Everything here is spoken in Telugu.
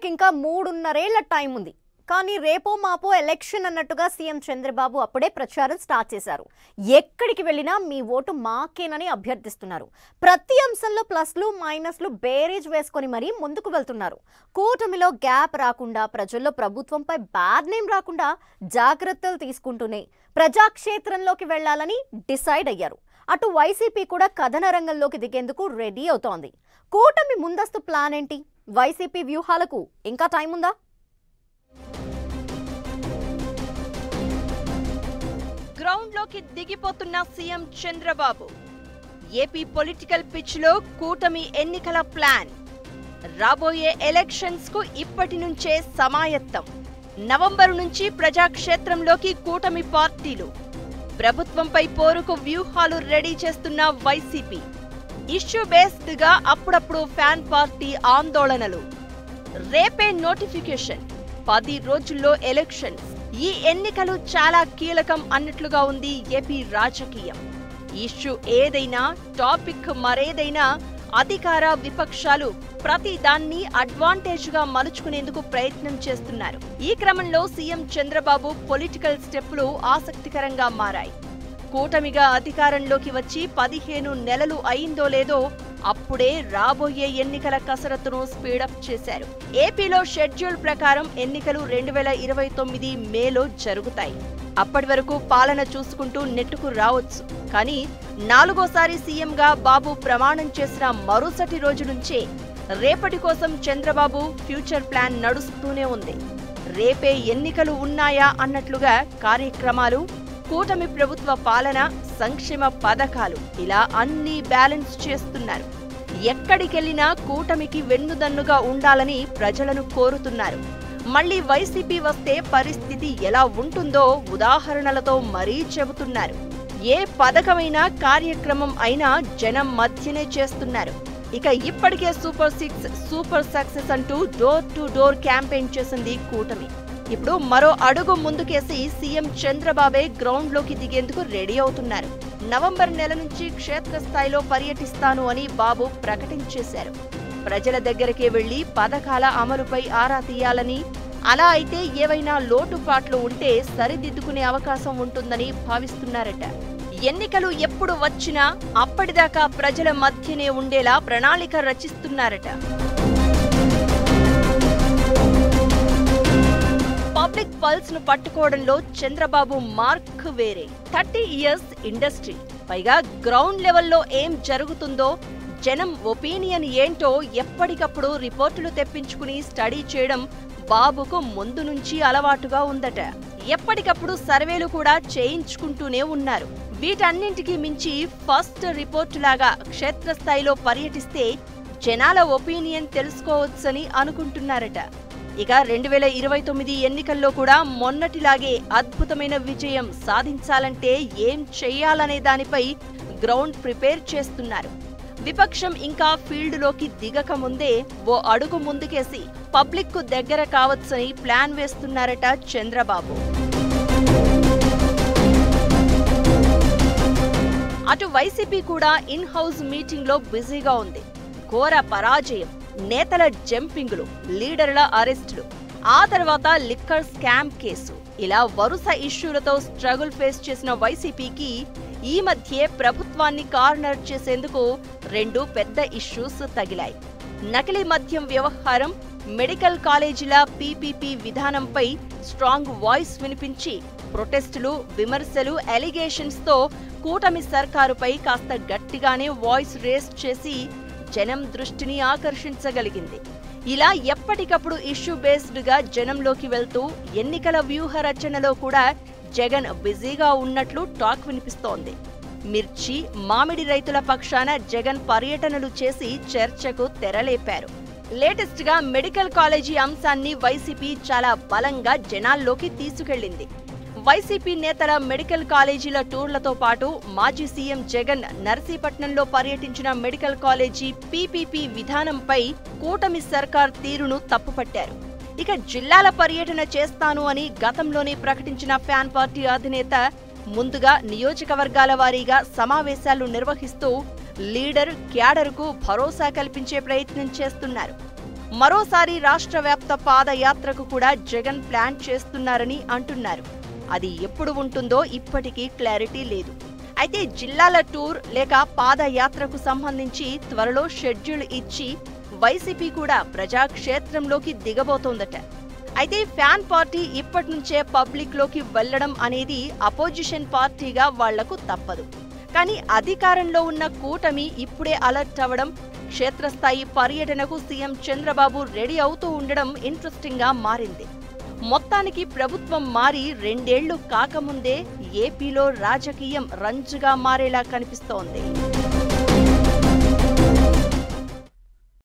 ఎన్నికలకింకా 3.5 ఏళ్ల టైం ఉంది. కానీ రేపో మాపో ఎలక్షన్ అన్నట్టుగా సీఎం చంద్రబాబు అప్పుడే ప్రచారం స్టార్ట్ చేశారు. ఎక్కడికి వెళ్ళినా మీ ఓటు మాకేనని అభ్యర్థిస్తున్నారు. ప్రతి అంశంలో ప్లస్లు మైనస్లు బేరేజ్ వేసుకొని మరీ ముందుకు వెళ్తున్నారు. కూటమిలో గ్యాప్ రాకుండా, ప్రజల్లో ప్రభుత్వంపై బ్యాడ్ నేమ్ రాకుండా జాగ్రత్తలు తీసుకుంటూనే ప్రజాక్షేత్రంలోకి వెళ్లాలని డిసైడ్ అయ్యారు. అటు వైసీపీ కూడా కథన రంగంలోకి దిగేందుకు రెడీ అవుతోంది. కూటమి ముందస్తు ప్లాన్ ఏంటి? వైసీపీ వ్యూహాలకు ఇంకా టైం ఉందా? గ్రౌండ్ లోకి దిగిపోతున్న CM Chandrababu. AP political pitch లో కూటమి ఎన్నికల ప్లాన్. రాబోయే ఎలక్షన్స్ కు ఇప్పటి నుంచే సమాయత్తం. నవంబరు నుంచి ప్రజాక్షేత్రంలోకి కూటమి పార్టీలు. ప్రభుత్వంపై పోరుకు వ్యూహాలు రెడీ చేస్తున్న వైసీపీ. ఇష్యూ బేస్డ్ గా అప్పుడప్పుడు ఫ్యాన్ పార్టీ ఆందోళనలు. రేపే నోటిఫికేషన్, 10 రోజుల్లో ఎలక్షన్స్. ఈ ఎన్నికలు చాలా కీలకం అన్నట్లుగా ఉంది ఏపీ రాజకీయం. ఇష్యూ ఏదైనా, టాపిక్ మరేదైనా అధికార విపక్షాలు ప్రతి దాన్ని అడ్వాంటేజ్ గా మలుచుకునేందుకు ప్రయత్నం చేస్తున్నారు. ఈ క్రమంలో సీఎం చంద్రబాబు పొలిటికల్ స్టెప్లు ఆసక్తికరంగా మారాయి. కూటమిగా అధికారంలోకి వచ్చి 15 నెలలు అయిందో లేదో అప్పుడే రాబోయే ఎన్నికల కసరత్తును స్పీడప్ చేశారు. ఏపీలో షెడ్యూల్ ప్రకారం ఎన్నికలు 2029 మేలో జరుగుతాయి. అప్పటి వరకు పాలన చూసుకుంటూ నెట్టుకు రావచ్చు. కానీ 4వ సీఎంగా బాబు ప్రమాణం చేసిన మరుసటి రోజు నుంచే రేపటి కోసం చంద్రబాబు ఫ్యూచర్ ప్లాన్ నడుస్తూనే ఉంది. రేపే ఎన్నికలు ఉన్నాయా అన్నట్లుగా కార్యక్రమాలు, కూటమి ప్రభుత్వ పాలన, సంక్షేమ పథకాలు ఇలా అన్నీ బ్యాలెన్స్ చేస్తున్నారు. ఎక్కడికెళ్లినా కూటమికి వెన్నుదన్నుగా ఉండాలని ప్రజలను కోరుతున్నారు. మళ్లీ వైసీపీ వస్తే పరిస్థితి ఎలా ఉంటుందో ఉదాహరణలతో మరీ చెబుతున్నారు. ఏ పథకమైనా, కార్యక్రమం అయినా జనం మధ్యనే చేస్తున్నారు. ఇక ఇప్పటికే సూపర్ 6, సూపర్ సక్సెస్ అంటూ డోర్ టు డోర్ క్యాంపెయిన్ చేసింది కూటమి. ఇప్పుడు మరో అడుగు ముందుకేసి సీఎం చంద్రబాబే గ్రౌండ్ లోకి దిగేందుకు రెడీ అవుతున్నారు. నవంబర్ నెల నుంచి క్షేత్రస్థాయిలో పర్యటిస్తాను అని బాబు ప్రకటించేశారు. ప్రజల దగ్గరకే వెళ్లి పథకాల అమలుపై ఆరా తీయాలని, అలా అయితే ఏవైనా లోటుపాట్లు ఉంటే సరిదిద్దుకునే అవకాశం ఉంటుందని భావిస్తున్నారట. ఎన్నికలు ఎప్పుడు వచ్చినా అప్పటిదాకా ప్రజల మధ్యనే ఉండేలా ప్రణాళిక రచిస్తున్నారట. పబ్లిక్ పల్స్ ను పట్టుకోవడంలో చంద్రబాబు మార్క్ వేరే. 30 ఇయర్స్ ఇండస్ట్రీ, పైగా గ్రౌండ్ లెవెల్లో ఏం జరుగుతుందో, జనం ఒపీనియన్ ఏంటో ఎప్పటికప్పుడు రిపోర్టులు తెప్పించుకుని స్టడీ చేయడం బాబుకు ముందు నుంచి అలవాటుగా ఉందట. ఎప్పటికప్పుడు సర్వేలు కూడా చేయించుకుంటూనే ఉన్నారు. వీటన్నింటికి మించి ఫస్ట్ రిపోర్టులాగా క్షేత్రస్థాయిలో పర్యటిస్తే జనాల ఒపీనియన్ తెలుసుకోవచ్చని అనుకుంటున్నారట. ఇక 2029 ఎన్నికల్లో కూడా మొన్నటిలాగే అద్భుతమైన విజయం సాధించాలంటే ఏం చెయ్యాలనే దానిపై గ్రౌండ్ ప్రిపేర్ చేస్తున్నారు. విపక్షం ఇంకా ఫీల్డ్లోకి దిగక ముందే ఓ అడుగు ముందుకేసి పబ్లిక్ కు దగ్గర కావచ్చని ప్లాన్ వేస్తున్నారట చంద్రబాబు. అటు వైసీపీ కూడా ఇన్ హౌస్ మీటింగ్ లో బిజీగా ఉంది. ఘోర పరాజయం, నేతల జంపింగులు, లీడర్ల అరెస్టులు, ఆ తర్వాత లిక్కర్ స్కామ్ కేసు, ఇలా వరుస ఇష్యూలతో స్ట్రగుల్ ఫేస్ చేసిన వైసీపీకి ఈ మధ్యే ప్రభుత్వాన్ని కార్నర్ చేసేందుకు 2 పెద్ద ఇష్యూస్ తగిలాయి. నకిలీ మద్యం వ్యవహారం, మెడికల్ కాలేజీల పీపీపీ విధానంపై స్ట్రాంగ్ వాయిస్ వినిపించి ప్రొటెస్టులు, విమర్శలు, అలిగేషన్స్ తో కూటమి సర్కారుపై కాస్త గట్టిగానే వాయిస్ రేస్ చేసి జనం దృష్టిని ఆకర్షించగలిగింది. ఇలా ఎప్పటికప్పుడు ఇష్యూ బేస్డ్ గా జనంలోకి వెళ్తూ ఎన్నికల వ్యూహ రచనలో కూడా జగన్ బిజీగా ఉన్నట్లు టాక్ వినిపిస్తోంది. మిర్చి, మామిడి రైతుల పక్షాన జగన్ పర్యటనలు చేసి చర్చకు తెరలేపారు. లేటెస్ట్ గా మెడికల్ కాలేజీ అంశాన్ని వైసీపీ చాలా బలంగా జనాల్లోకి తీసుకెళ్లింది. వైసీపీ నేతల మెడికల్ కాలేజీల టూర్లతో పాటు మాజీ సీఎం జగన్ నర్సీపట్నంలో పర్యటించిన మెడికల్ కాలేజీ పీపీపీ విధానంపై కూటమి సర్కార్ తీరును తప్పుపట్టారు. ఇక జిల్లాల పర్యటన చేస్తాను అని గతంలోనే ప్రకటించిన ఫ్యాన్ పార్టీ అధినేత ముందుగా నియోజకవర్గాల వారీగా సమావేశాలు నిర్వహిస్తూ లీడర్, క్యాడర్కు భరోసా కల్పించే ప్రయత్నం చేస్తున్నారు. మరోసారి రాష్ట్ర వ్యాప్త పాదయాత్రకు కూడా జగన్ ప్లాన్ చేస్తున్నారని అంటున్నారు. అది ఎప్పుడు ఉంటుందో ఇప్పటికీ క్లారిటీ లేదు. అయితే జిల్లాల టూర్ లేక పాదయాత్రకు సంబంధించి త్వరలో షెడ్యూల్ ఇచ్చి వైసీపీ కూడా ప్రజాక్షేత్రంలోకి దిగబోతోందట. అయితే ఫ్యాన్ పార్టీ ఇప్పటి నుంచే పబ్లిక్ లోకి వెళ్లడం అనేది అపోజిషన్ పార్టీగా వాళ్లకు తప్పదు. కానీ అధికారంలో ఉన్న కూటమి ఇప్పుడే అలర్ట్ అవ్వడం, క్షేత్రస్థాయి పర్యటనకు సీఎం చంద్రబాబు రెడీ అవుతూ ఉండడం ఇంట్రెస్టింగ్ గా మారింది. మొత్తానికి ప్రభుత్వం మారి 2 ఏళ్లు కాకముందే ఏపీలో రాజకీయం రంజుగా మారేలా కనిపిస్తోంది.